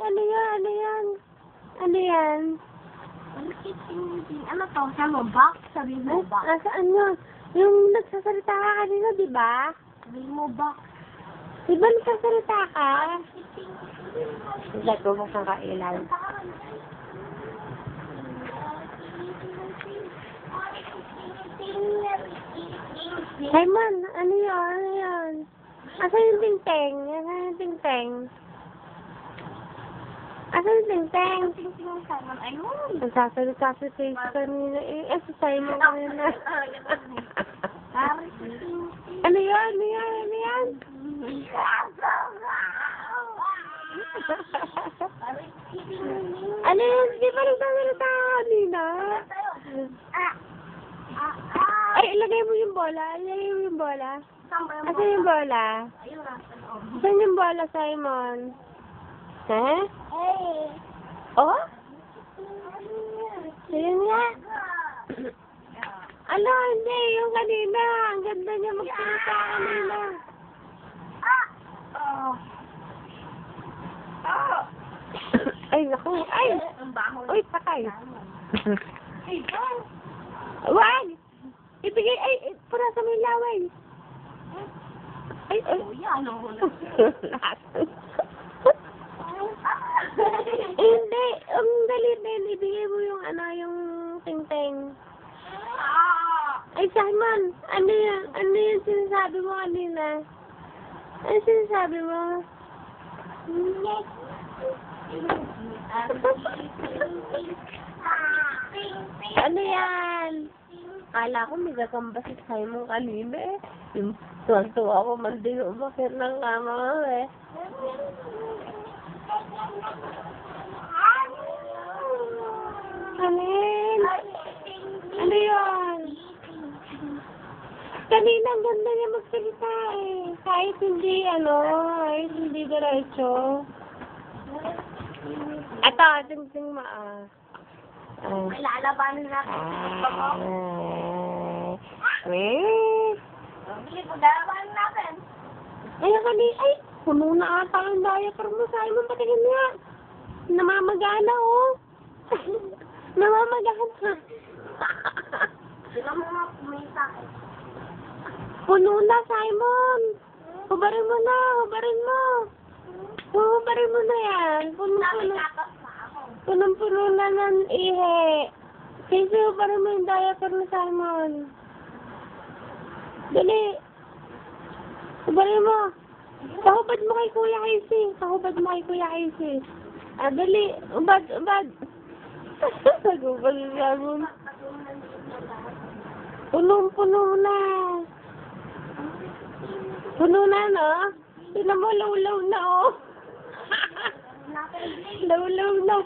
Ano yan? Ano yan? Ano yan? Ano to? Sa box? Sabi mo box. Nasaan yun? Yung nagsasalita ka kanina, di ba? Sabi mo box. Di ba nagsasalita ka? Hindi ko buksan ka ilaw. Simon, ano yun? Ano yun? Asa yung ting-teng? Asa yung ting-teng? Asa yung ting-teng? Ting-ting Simon. Ayun. Nagsasalita si Face kanina eh. Si Simon kanina. Ano yan? Ano yan? Ano yan? Ano yun? Di ba nagsasalita ka kanina? Ay, ilagay mo yung bola. Ilagay mo yung bola. Asan yung bola? Saan yung bola, Simon? Ha? Oh? Yun nga. Ano, hindi. Yung kanina. Ang ganda niya magsalita kanina. Ay, naku. Ay! Uy, patay. Wag! Ibigay, ay, pura sa may laway. Ay, ay. Hindi, ang galit din. Ibigay mo yung ano, yung ting-teng. Ay, Simon, ano yan? Ano yung sinasabi mo kanina? Ano sinasabi mo? Ano yan? Akala ko may gagamba si Simon kanina eh. Yung tuwan-tuwa ko man din umakit ng kama ko eh. Amin! Ano yun? Kanina ang ganda niya magsalita eh. Kahit hindi hindi diretso. Ito, ting-ting May lalabanan natin. Hindi po, lalabanan natin. Ay, puno na ata ang diaper mo, Simon. Patingin nga. Namamagana, oh. Namamagana. Sila mo nga pumita eh. Puno na, Simon. Hubarin mo na, hubarin mo. Hubarin mo na yan. Puno-puno. Punong-puno na ng ihe. Kasi hubarin mo yung diaper ni Simon. Dali. Hubarin mo. Kahubad mo kay Kuya Casey. Kahubad mo kay Kuya Casey. Dali. Ubad. Nagubad si Simon. Punong-puno na. Puno na, no? Tignan mo, law-law na, oh. Law-law na.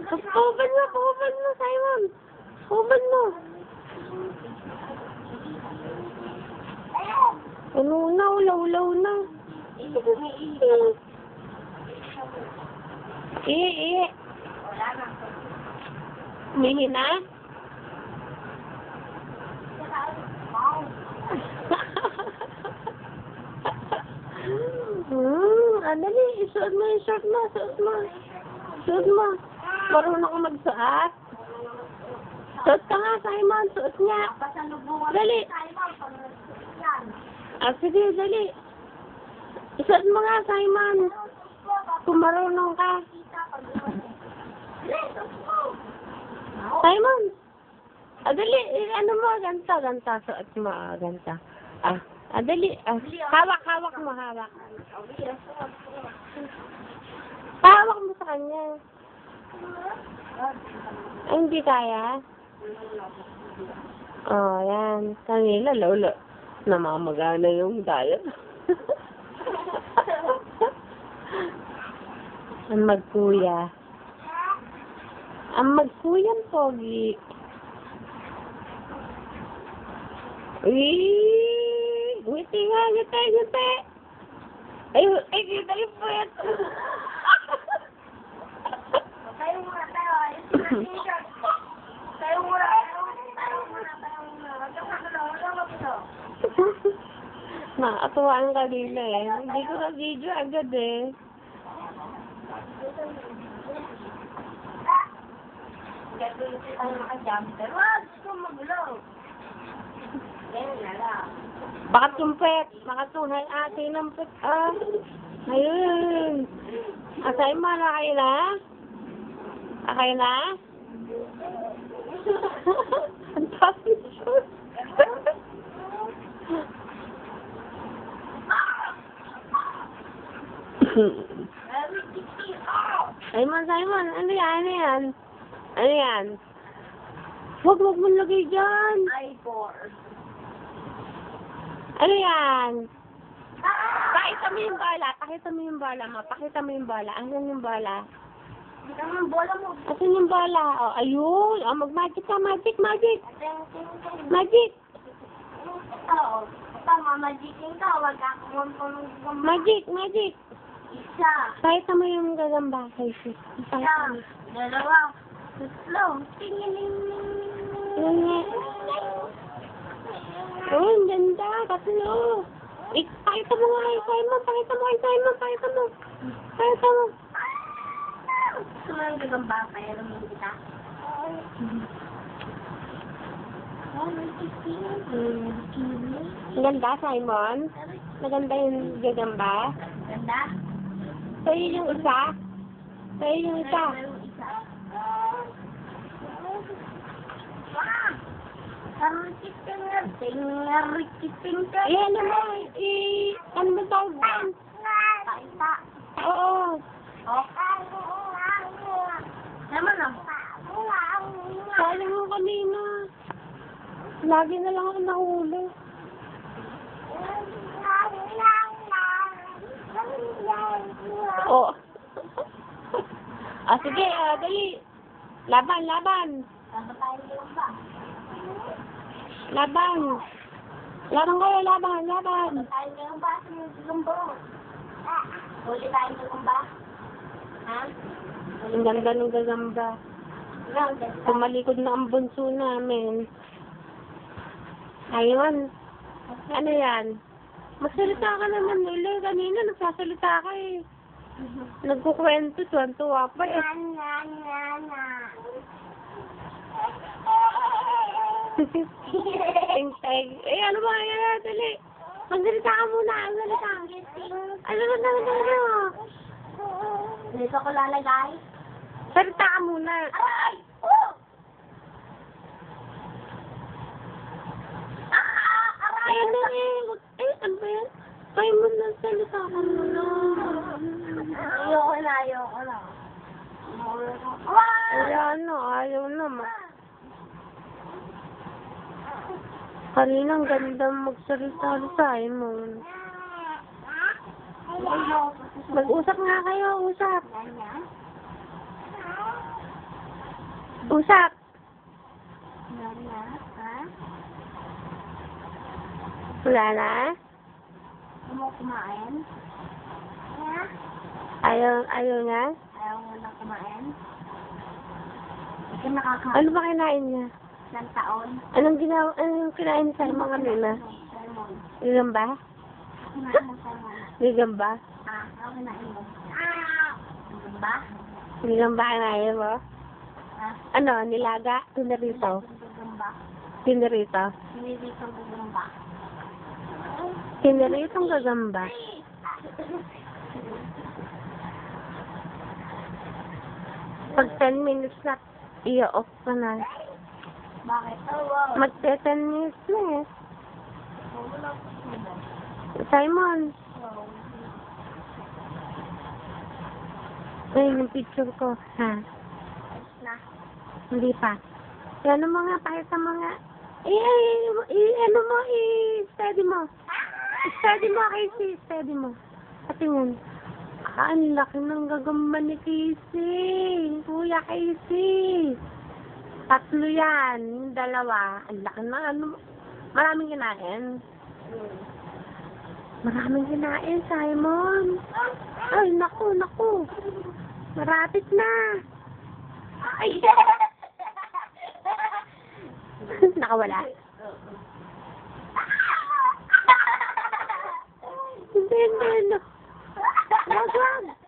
Kahubad mo, Simon. Kahubad mo. Puno na, law-law na. Umihi na? Dali, isuot mo yung short mo, suot mo. Marunong ka magsuot? Suot ka nga, Simon, suot nga. Dali. Sige, dali. Isuot mo nga, Simon. Kung marunong ka. Simon. Dali, ano mo, ganta, suot mo, ganta. Dali. Hawak mo. Hawak mo sa kanya. Ay, hindi kaya? Yan. Kanila, lolo. Namamagana yung diet. Ang magkuya. Ang magkuyan, pogi. Ngiti nga, ngiti. Ay, kita yung puwet. Tayo muna. Nakakatuwa ang kanina eh. Hindi ko na video agad eh. gagawin ko tayo naka-jumper. Wag! Gusto magulo. Yan na lang. Baka tumpet. Baka tunay ate ng pet. Ah. Ayun. Asay mo na kayo na? Okay na? Ang dami shoes. Simon, Simon, ano yan? Ano yan? Ano yan? Wag mo lagay dyan. I4. Ano yan? Pakita mo yung bala. Pakita mo yung bala mo. Pakita mo yung bala. Asan yung bala? Hindi ka naman bola mo. Asan yung bala? Oh, ayun. Oh, mag-magic ka. Magic, magic. Magic. Oo. Tama, magikin ka. Wag ako magpunong Magic, magic. Isa. Pakita mo yung gagamba. Pakita Isa. mo. Dalawa. Tatlo. Tingiling. Ayan nga. Oh, ang ganda. Tatlo. Pakita mo nga kay Simon. Pakita mo kay Simon. Pakita mo. Pakita mo. Gusto mo yung gagamba kaya naman kita? Ang ganda, Simon. Maganda yung gagamba. Ganda? Sa'yo yung isa. Sa'yo yung isa. Eh, ano mo? Ano mo tawag doon? Pakita. Oo. Okay. Naman lang. Sayang mo kanina. Lagi na lang ako nahuli. Oo. Ah, sige, dali. Laban, laban. Laban. Laban kayo, laban, laban. Huli tayong gagamba. Ha? Ang ganda ng gagamba. Tumalikod na ang bunso namin. Ayun. Ano yan? Magsalita ka naman, Lili. Kanina nagsasalita ka eh. Nagkukwento, tuwan-tuwa pa eh. Ting-ting. Eh, ano ba yan? Dali. Magsalita ka muna. Magsalita. Ano. Dito ko lalagay. Salita ka muna. Aray! Oh! Aray! Eh, ano eh? Eh, ano ba yan? Kaya mo na salita ka muna. Ayoko na. Ayaw na. Kanina ang ganda magsalita ni Simon. Mag-usap nga kayo, usap. Usap. Wala na? Gusto mo kumain? Ayaw nga? Ayaw mo na kumain? Kasi nakakain Ano ba kinain niya? ng taon. Anong kinain ni Simon kanina? Salmon. Gagamba? Kumain ng salmon. Gagamba? Ako kinain mo. Gagamba? Gagamba kinain mo? Ah, Ano, nilaga? Tinarito? gagamba. Tinarito? Nililito ang gagamba. Tinaritong gagamba. Pag 10 minutes na, i-off ka na. Bakit? Oh, wow. Magte 10 minutes na eh. Simon, ayun yung picture ko. Ha? Na. Hindi pa. Ano mo nga, pakita mo nga. Ano mo, steady mo. Steady mo, Casey. Steady mo. Patingin. Ang laki ng gagamba ni Casey. Kuya Casey. 3 yan. Yung 2. Ang laki na, maraming kinain. Maraming kinain, Simon. Ay, naku. Marapit na. Ay! Nakawala. Hindi. Wag.